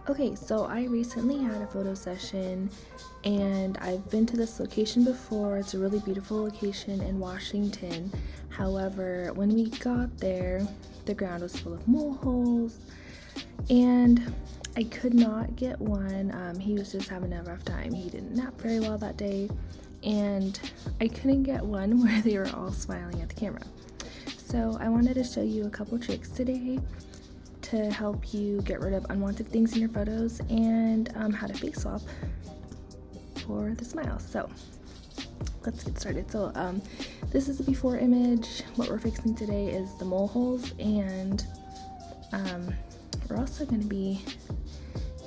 Okay, so I recently had a photo session and I've been to this location before. It's a really beautiful location in Washington. However, when we got there, the ground was full of mole holes and I could not get one. He was just having a rough time. He didn't nap very well that day, and I couldn't get one where they were all smiling at the camera. So I wanted to show you a couple tricks today to help you get rid of unwanted things in your photos and how to face swap for the smile. So let's get started. So this is the before image. What we're fixing today is the mole holes, and we're also going to be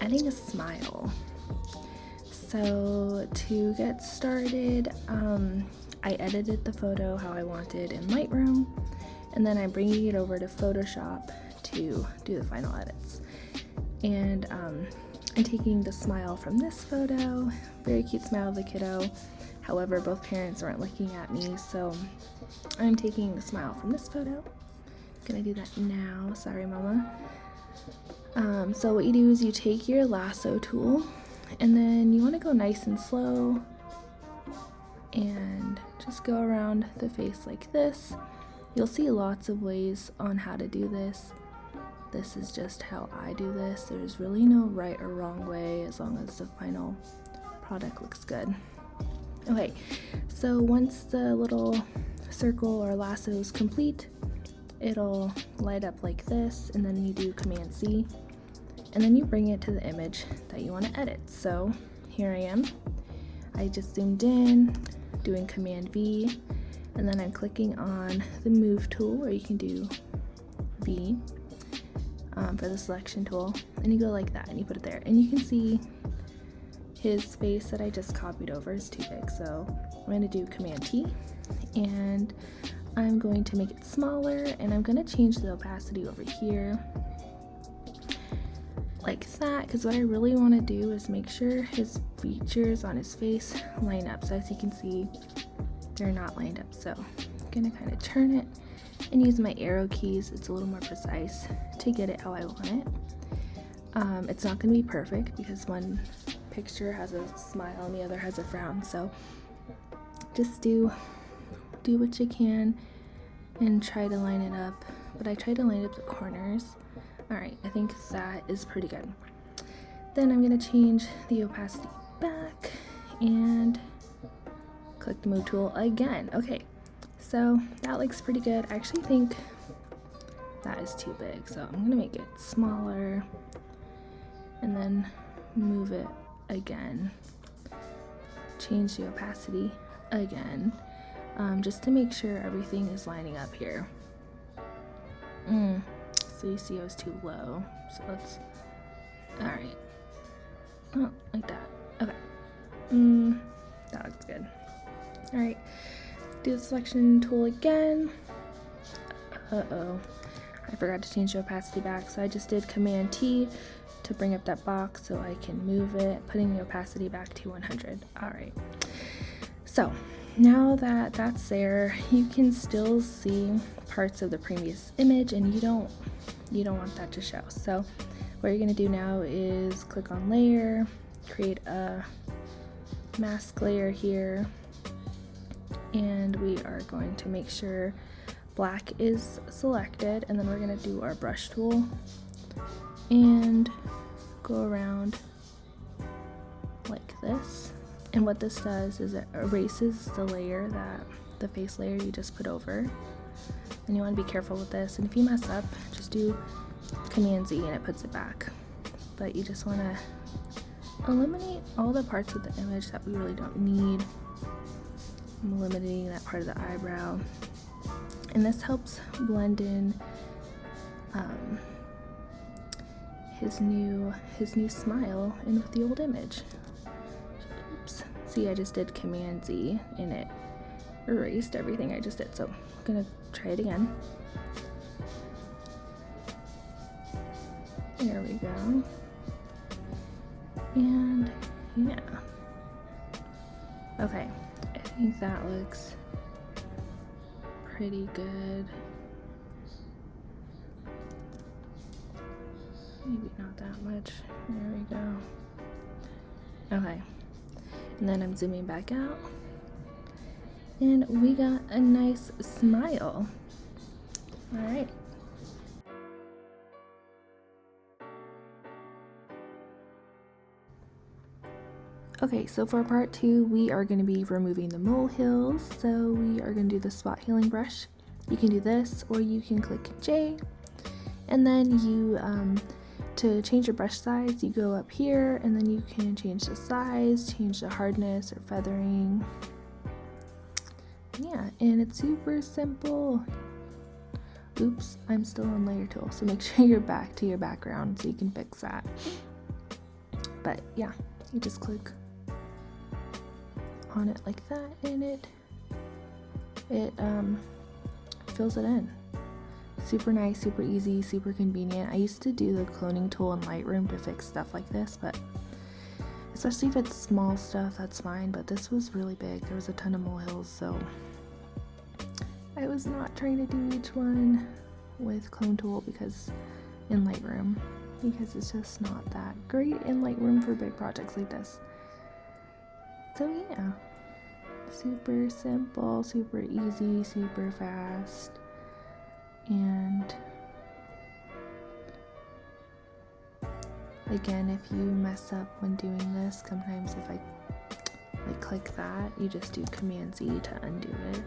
adding a smile. So to get started, I edited the photo how I wanted in Lightroom, and then I'm bringing it over to Photoshop to do the final edits. And I'm taking the smile from this photo, very cute smile of the kiddo. However, both parents weren't looking at me, so I'm taking the smile from this photo. Gonna do that now. Sorry, mama. So what you do is you take your lasso tool, and then you want to go nice and slow and just go around the face like this. You'll see lots of ways on how to do this. This is just how I do this. There's really no right or wrong way as long as the final product looks good. Okay, so once the little circle or lasso is complete, it'll light up like this, and then you do Command C, and then you bring it to the image that you want to edit. So here I am. I just zoomed in, doing Command V, and then I'm clicking on the move tool, or you can do V for the selection tool, and you go like that and you put it there, and you can see his face that I just copied over is too big, so I'm going to do Command T, and I'm going to make it smaller, and I'm going to change the opacity over here like that, because what I really want to do is make sure his features on his face line up. So as you can see, they're not lined up, so I'm going to kind of turn it and use my arrow keys. It's a little more precise to get it how I want it. It's not going to be perfect because one picture has a smile and the other has a frown, so just do what you can and try to line it up. But I try to line up the corners. Alright, I think that is pretty good. Then I'm going to change the opacity back and click the move tool again. Okay, so that looks pretty good. I actually think that is too big, so I'm going to make it smaller and then move it again. Change the opacity again, just to make sure everything is lining up here. So you see I was too low, so let's, alright, oh, like that, okay, that looks good. Alright, do the selection tool again. I forgot to change the opacity back, so I just did Command T to bring up that box so I can move it, putting the opacity back to 100. Alright, so now that that's there, you can still see parts of the previous image, and you don't want that to show. So what you're going to do now is click on layer, create a mask layer here, and we are going to make sure black is selected, and then we're going to do our brush tool and go around like this. And what this does is it erases the layer, the face layer you just put over. And you want to be careful with this, and if you mess up, just do Command Z and it puts it back. But you just want to eliminate all the parts of the image that we really don't need. I'm eliminating that part of the eyebrow, and this helps blend in his new smile in with the old image. Oops. See, I just did Command Z and it erased everything I just did, so I'm gonna try it again. There we go. And yeah. Okay, I think that looks pretty good. Maybe not that much. There we go. Okay. And then I'm zooming back out. And we got a nice smile. All right. Okay, so for part 2, we are going to be removing the molehills. So we are going to do the spot healing brush. You can do this, or you can click J, and then you, to change your brush size, you go up here, and then you can change the size, change the hardness or feathering. Yeah, and it's super simple. Oops, I'm still on layer tool, so make sure you're back to your background so you can fix that. But yeah, you just click on it like that, and it fills it in. Super nice, super easy, super convenient. I used to do the cloning tool in Lightroom to fix stuff like this, but especially if it's small stuff, that's fine, but this was really big. There was a ton of molehills, so I was not trying to do each one with clone tool because in Lightroom, because it's just not that great in Lightroom for big projects like this. So yeah, super simple, super easy, super fast, and again, if you mess up when doing this, sometimes if I click that, you just do Command Z to undo it.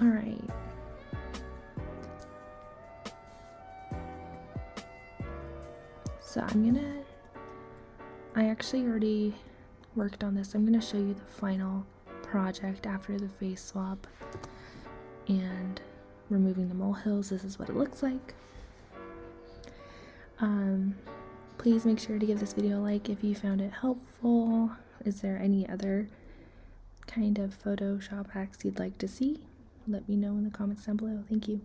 All right. So I actually already worked on this. I'm gonna show you the final project after the face swap and removing the molehills. This is what it looks like. Please make sure to give this video a like if you found it helpful. Is there any other kind of Photoshop hacks you'd like to see? Let me know in the comments down below. Thank you.